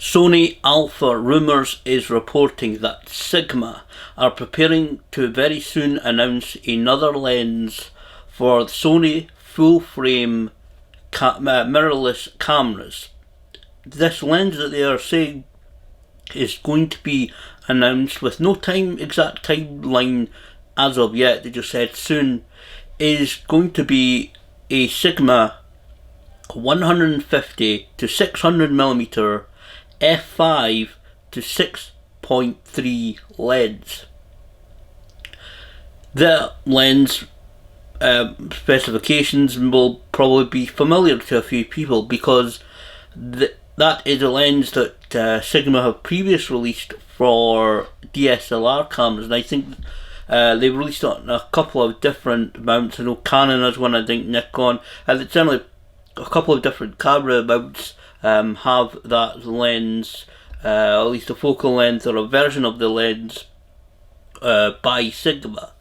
Sony Alpha Rumours is reporting that Sigma are preparing to very soon announce another lens for Sony full-frame mirrorless cameras. This lens that they are saying is going to be announced with no exact timeline as of yet. They just said soon. Is going to be a Sigma 150 to 600mm f5 to 6.3 lens. The lens specifications will probably be familiar to a few people because that is a lens that Sigma have previously released for DSLR cameras, and I think they've released it on a couple of different mounts. I know Canon has one, I think Nikon, and certainly a couple of different camera mounts have that lens, at least a focal length or a version of the lens by Sigma.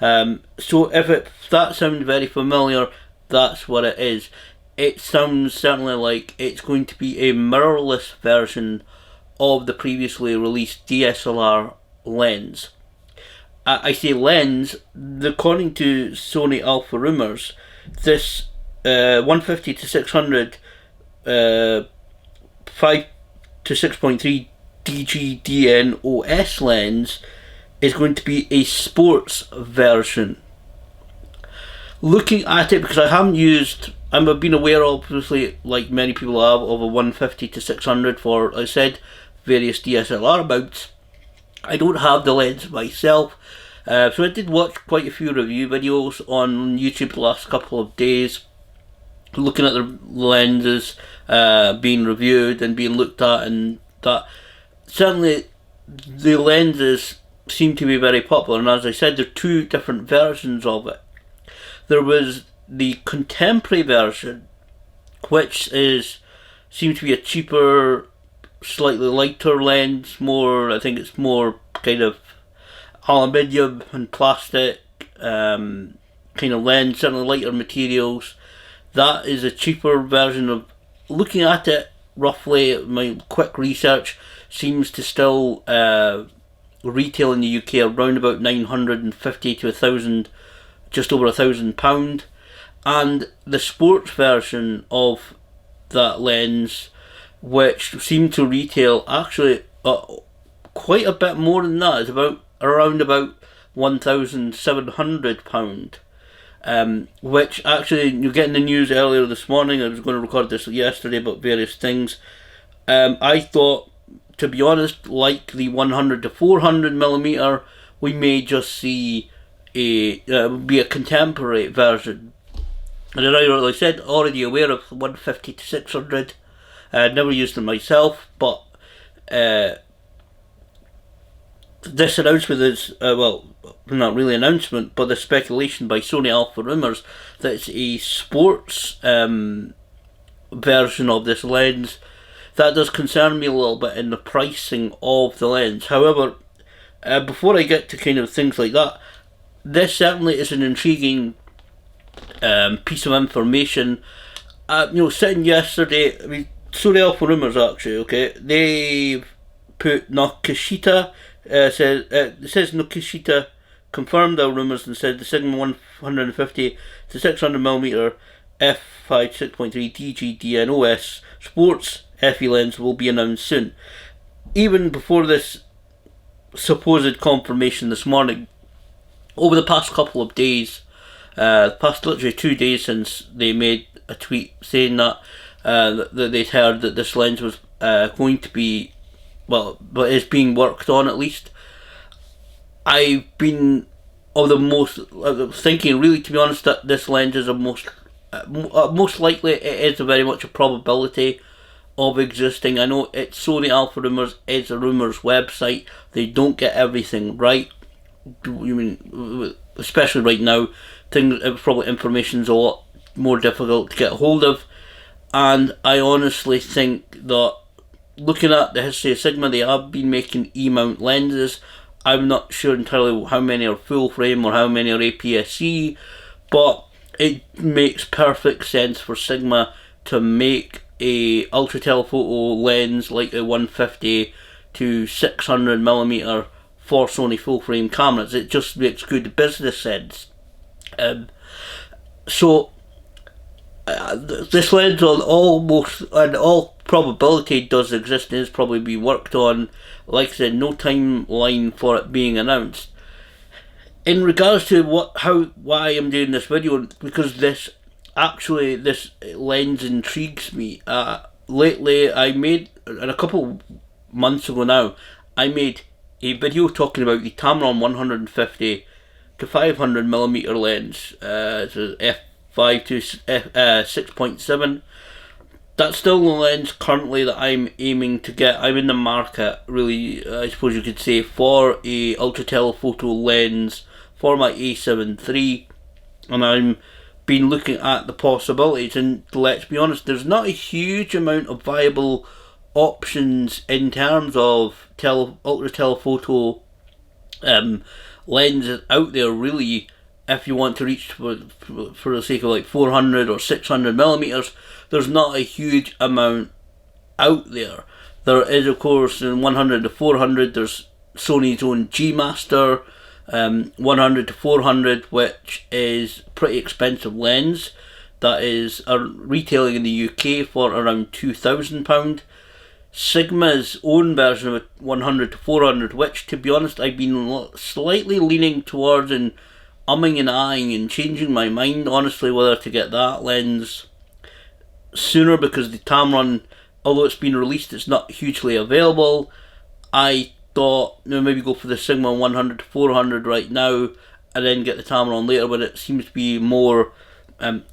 So if that sounds very familiar, that's what it is. It sounds certainly like it's going to be a mirrorless version of the previously released DSLR lens. I say lens, according to Sony Alpha Rumours, this 150 to 600 5 to 6.3 DGDNOS lens is going to be a sports version. Looking at it, because I haven't used, I've been aware, obviously, like many people have, of a 150 to 600 for, like I said, various DSLR mounts. I don't have the lens myself, so I did watch quite a few review videos on YouTube the last couple of days, looking at the lenses being reviewed and being looked at, and that certainly the lenses seem to be very popular. And as I said, there are two different versions of it. There was the contemporary version, which seems to be a cheaper, slightly lighter lens, I think it's more kind of aluminium and plastic kind of lens, certainly lighter materials. That is a cheaper version of, looking at it roughly, my quick research seems to still retail in the UK around about 950 to 1,000, just over £1,000. And the sports version of that lens, which seemed to retail actually quite a bit more than that, is around about £1,700. Which actually, you're getting the news earlier this morning. I was going to record this yesterday about various things. I thought, to be honest, like the 100 to 400mm, we may just see be a contemporary version. And as I said, already aware of 150 to 600. Never used them myself, but this announcement is, well, not really an announcement, but the speculation by Sony Alpha Rumours that it's a sports version of this lens. That does concern me a little bit in the pricing of the lens. However, before I get to kind of things like that, this certainly is an intriguing piece of information. Sitting yesterday, Sony Alpha Rumours actually, okay, they put Nakashita, it says Nakashita confirmed our rumours and said the Sigma 150 to 600mm f5 6.3 DGDNOS sports FE lens will be announced soon. Even before this supposed confirmation this morning, over the past couple of days, past literally 2 days since they made a tweet saying that they'd heard that this lens was going to be, well, but is being worked on at least. I've been thinking, really, to be honest, that this lens is most likely it is very much a probability of existing. I know it's Sony Alpha Rumours, it's a rumours website. They don't get everything right. Especially right now, probably information's a lot more difficult to get hold of. And I honestly think that, looking at the history of Sigma, they have been making E-mount lenses. I'm not sure entirely how many are full frame or how many are APS-C, but it makes perfect sense for Sigma to make a ultra telephoto lens like a 150 to 600mm for Sony full frame cameras. It just makes good business sense. So this lens, on all probability, does exist and is probably be worked on. Like I said, no timeline for it being announced. In regards to why I'm doing this video, because this lens intrigues me. Lately, and a couple months ago now, I made a video talking about the Tamron 150 to 500mm lens. It's a f5 to 6.7. That's still the lens currently that I'm aiming to get. I'm in the market, really, I suppose you could say, for a ultra telephoto lens for my A7 III, and I'm been looking at the possibilities, and let's be honest, there's not a huge amount of viable options in terms of ultra telephoto lenses out there, really. If you want to reach for the sake of like 400 or 600mm, there's not a huge amount out there. There is, of course, in 100 to 400, there's Sony's own G Master 100 to 400, which is pretty expensive lens. That is retailing in the UK for around £2,000. Sigma's own version of 100 to 400, which, to be honest, I've been slightly leaning towards and umming and ahhing and changing my mind, honestly, whether to get that lens sooner, because the Tamron, although it's been released, it's not hugely available. I thought, maybe go for the Sigma 100 to 400 right now and then get the Tamron later when it seems to be more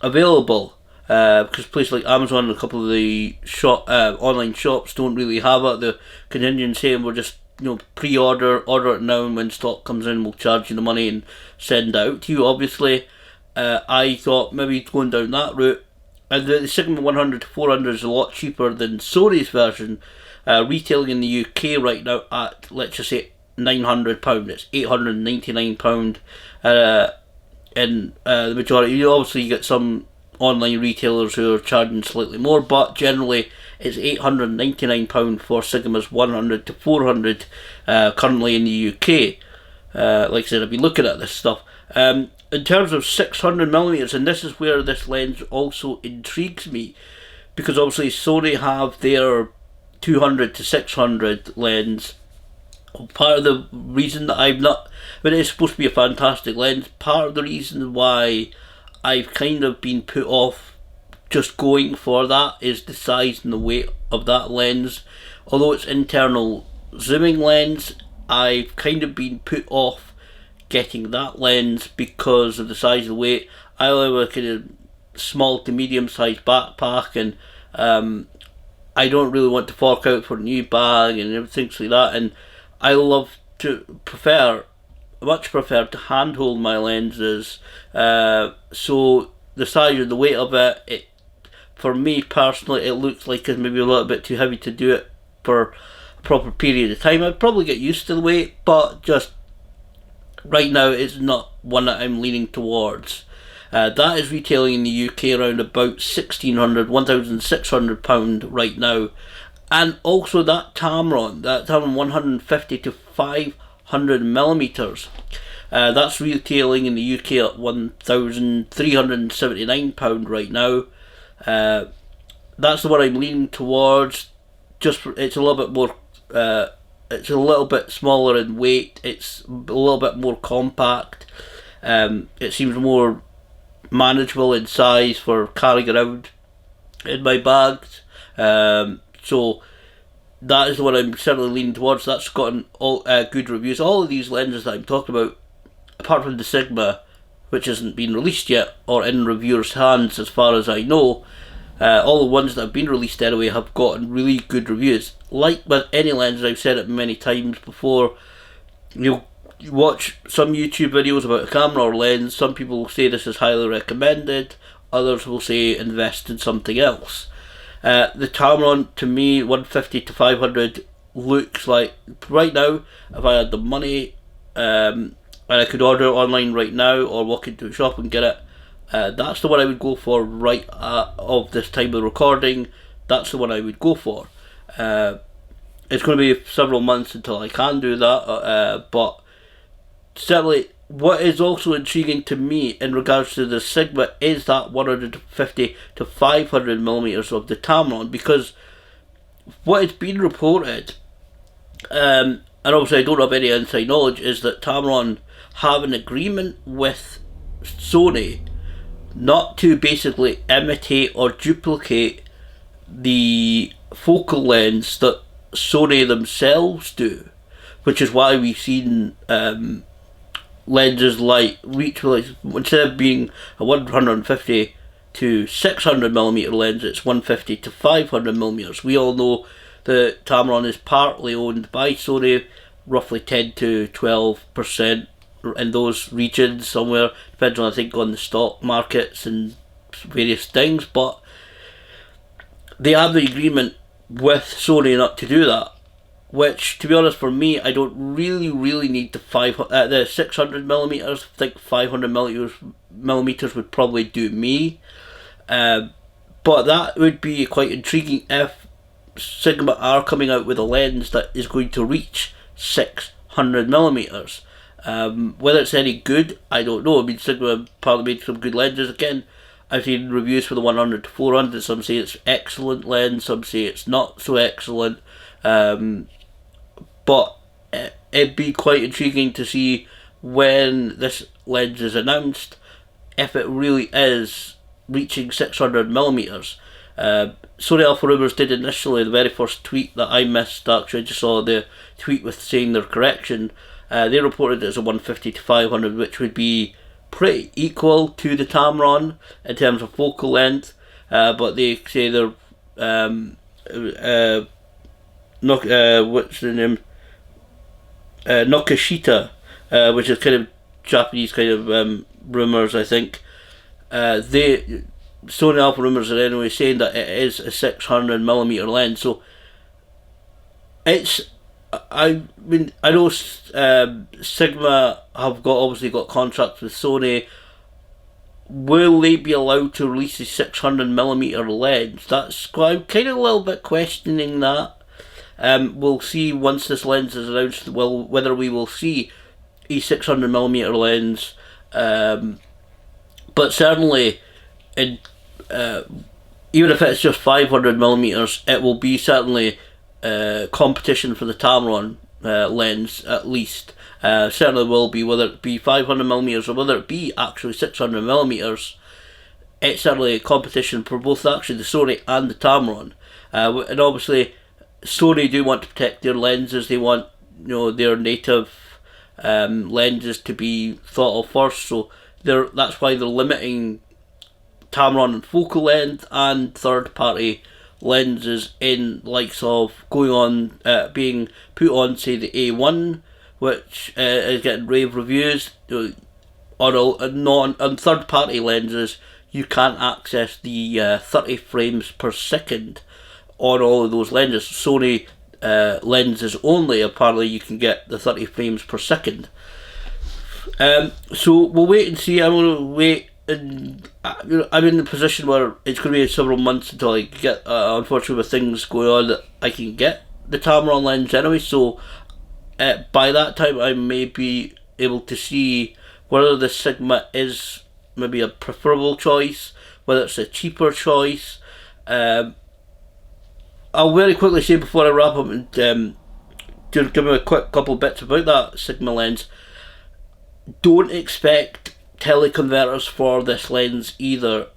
available. Because places like Amazon and a couple of the online shops don't really have it. The contingent saying we're just pre-order, order it now, and when stock comes in we'll charge you the money and send it out to you, obviously. I thought maybe going down that route. And the Sigma 100 to 400 is a lot cheaper than Sony's version, retailing in the UK right now at, let's just say, £900. It's £899 in the majority. Obviously you get some online retailers who are charging slightly more, but generally it's £899 for Sigma's 100 to 400 currently in the UK. Like I said, I've been looking at this stuff. In terms of 600mm, and this is where this lens also intrigues me, because obviously Sony have their 200 to 600 lens. Part of the reason that it's supposed to be a fantastic lens, part of the reason why I've kind of been put off just going for that is the size and the weight of that lens. Although it's internal zooming lens, I've kind of been put off getting that lens because of the size and the weight. I have a kind of small to medium sized backpack, and I don't really want to fork out for a new bag and everything like that, and I much prefer to handhold my lenses, so the size and the weight of it, for me personally, it looks like it's maybe a little bit too heavy to do it for a proper period of time. I'd probably get used to the weight, but just right now it's not one that I'm leaning towards. That is retailing in the UK around about £1,600 right now. And also that Tamron 150 to 500mm, that's retailing in the UK at £1,379 right now. That's the one I'm leaning towards. It's a little bit more. It's a little bit smaller in weight. It's a little bit more compact. It seems more manageable in size for carrying around in my bags. So that is the one I'm certainly leaning towards. That's gotten all good reviews. All of these lenses that I'm talking about, apart from the Sigma, which hasn't been released yet or in reviewers' hands as far as I know, all the ones that have been released anyway have gotten really good reviews. Like with any lens, I've said it many times before, you watch some YouTube videos about a camera or lens, some people will say this is highly recommended, others will say invest in something else. The Tamron, to me, 150 to 500 looks like, right now, if I had the money and I could order it online right now or walk into a shop and get it, that's the one I would go for right of this time of recording. that's the one I would go for. It's going to be several months until I can do that, but certainly what is also intriguing to me in regards to the Sigma is that 150 to 500 millimeters of the Tamron, because what has been reported, and obviously I don't have any inside knowledge, is that Tamron have an agreement with Sony not to basically imitate or duplicate the focal lens that Sony themselves do, which is why we've seen lenses like instead of being a 150 to 600 millimeter lens, it's 150 to 500 millimeters. We all know that Tamron is partly owned by Sony, roughly 10 to 12% in those regions somewhere, depends on, I think, on the stock markets and various things, but they have the agreement with Sony not to do that, which, to be honest, for me, I don't really need the 600 millimeters. I think 500 millimeters would probably do me, but that would be quite intriguing if Sigma are coming out with a lens that is going to reach 600 millimeters. Whether it's any good, I don't know. I mean, Sigma probably made some good lenses. Again, I've seen reviews for the 100 to 400. Some say it's excellent lens, some say it's not so excellent. But it'd be quite intriguing to see when this lens is announced, if it really is reaching 600 millimeters. Sony Alpha Rumours did initially, the very first tweet that I missed, actually, I just saw the tweet with saying their correction. They reported it as a 150 to 500, which would be pretty equal to the Tamron in terms of focal length, but they say they're what's the name? Nakashita, which is kind of Japanese kind of rumours, I think. Sony Alpha Rumours are anyway saying that it is a 600 millimeter lens, so it's. I mean, I know Sigma have obviously got contracts with Sony. Will they be allowed to release a 600 millimeter lens? I'm kind of a little bit questioning that. We'll see once this lens is announced. Whether we will see a 600 millimeter lens, but certainly, even if it's just 500 millimeters, it will be certainly competition for the Tamron lens at least. Certainly will be, whether it be 500 millimeters or whether it be actually 600 millimeters. It's certainly a competition for both actually the Sony and the Tamron, and obviously Sony do want to protect their lenses. They want their native lenses to be thought of first, so that's why they're limiting Tamron and focal length and third party lenses in likes of going on being put on, say, the A1, which is getting rave reviews. On third party lenses, you can't access the 30 frames per second on all of those lenses. Sony lenses only, apparently you can get the 30 frames per second. So we'll wait and see. I'm going to wait. And I'm in the position where it's going to be several months until I get, unfortunately, with things going on, that I can get the Tamron lens anyway. So by that time, I may be able to see whether the Sigma is maybe a preferable choice, whether it's a cheaper choice. I'll very quickly say before I wrap up and just give me a quick couple bits about that Sigma lens. Don't expect teleconverters for this lens either.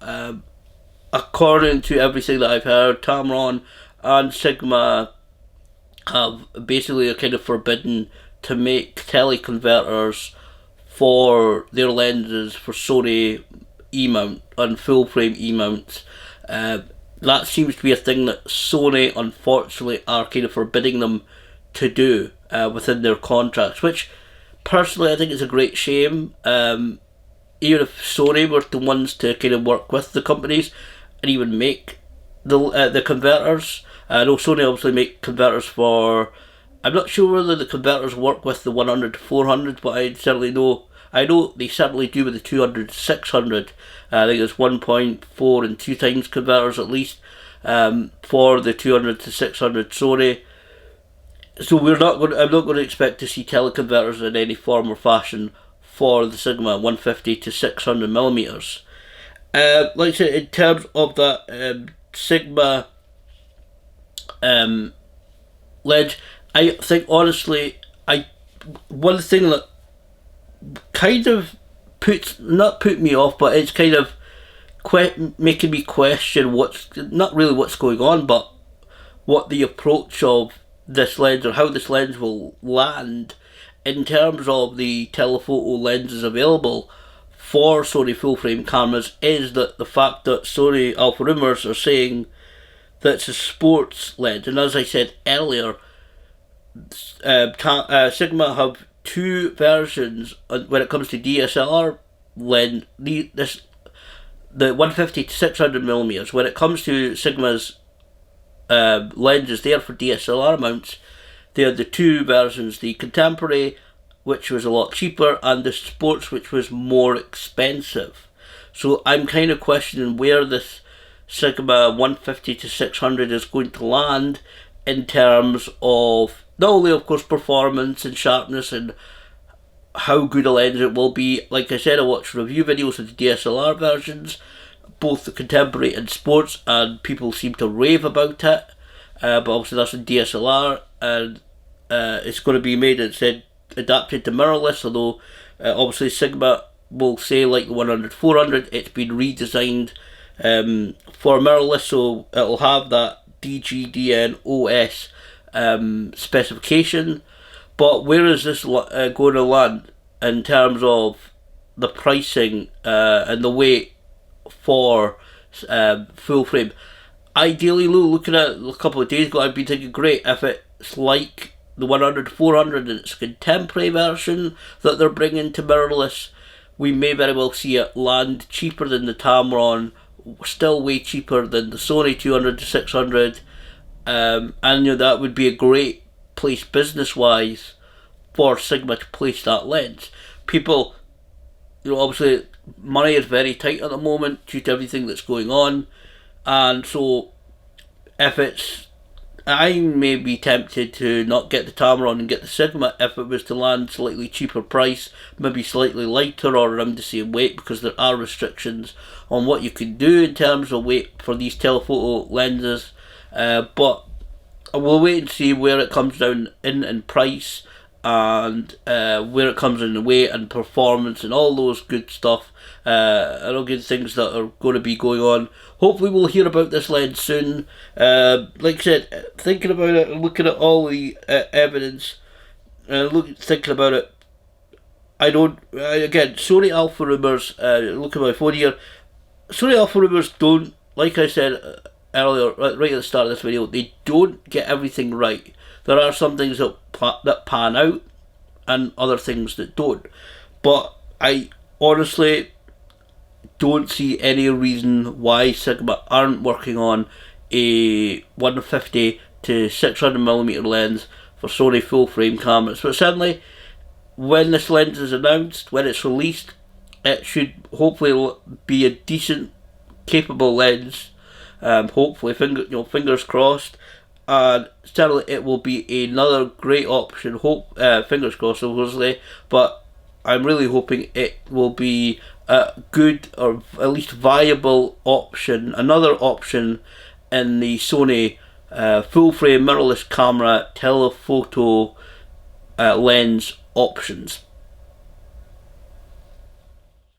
According to everything that I've heard, Tamron and Sigma have basically kind of forbidden to make teleconverters for their lenses for Sony E-mount and full frame E-mounts. That seems to be a thing that Sony unfortunately are kind of forbidding them to do within their contracts, which personally I think is a great shame. Even if Sony were the ones to kind of work with the companies and even make the converters. I know Sony obviously make converters for, I'm not sure whether the converters work with the 100 to 400, but I know they certainly do with the 200 to 600. I think it's 1.4 and 2 times converters at least. for the 200 to 600 Sony. So I'm not going to expect to see teleconverters in any form or fashion for the Sigma 150 to 600mm. Like I said, in terms of that Sigma lens, I think honestly, one thing that kind of not put me off, but it's kind of making me question not really what's going on, but what the approach of this lens, or how this lens will land in terms of the telephoto lenses available for Sony full frame cameras, is that the fact that Sony Alpha Rumours are saying that it's a sports lens. And as I said earlier, Sigma have two versions when it comes to DSLR lens. The 150 to 600mm. When it comes to Sigma's lenses there for DSLR mounts, they are the two versions: the contemporary, which was a lot cheaper, and the sports, which was more expensive. So I'm kind of questioning where this Sigma 150 to 600 is going to land in terms of not only, of course, performance and sharpness and how good a lens it will be. Like I said, I watched review videos of the DSLR versions, both the contemporary and sports, and people seem to rave about it. But obviously that's a DSLR, and it's going to be made, it said, adapted to mirrorless, although obviously Sigma will say, like the 100-400, it's been redesigned for mirrorless, so it'll have that DGDN OS specification. But where is this going to land in terms of the pricing and the weight for full frame? Ideally, looking at a couple of days ago, I've been thinking, great, if it's like the 100-400 and it's a contemporary version that they're bringing to mirrorless, we may very well see it land cheaper than the Tamron, still way cheaper than the Sony 200 to 600, and that would be a great place business-wise for Sigma to place that lens. People, obviously money is very tight at the moment due to everything that's going on, and so I may be tempted to not get the Tamron and get the Sigma if it was to land slightly cheaper price, maybe slightly lighter or around the same weight, because there are restrictions on what you can do in terms of weight for these telephoto lenses. But we'll wait and see where it comes down in price, and where it comes in weight and performance and all those good stuff, and all good things that are going to be going on. Hopefully we'll hear about this lens soon. Like I said, thinking about it and looking at all the evidence and thinking about it, again, Sony Alpha Rumours, look at my phone here, Sony Alpha Rumours don't, like I said earlier, right at the start of this video, they don't get everything right. There are some things that pan out and other things that don't. But I honestly don't see any reason why Sigma aren't working on a 150 to 600mm lens for Sony full frame cameras. But certainly, when this lens is announced, when it's released, it should hopefully be a decent, capable lens. Hopefully, fingers crossed. And certainly it will be another great option, fingers crossed obviously, but I'm really hoping it will be a good, or at least viable option, another option in the Sony full frame mirrorless camera telephoto lens options.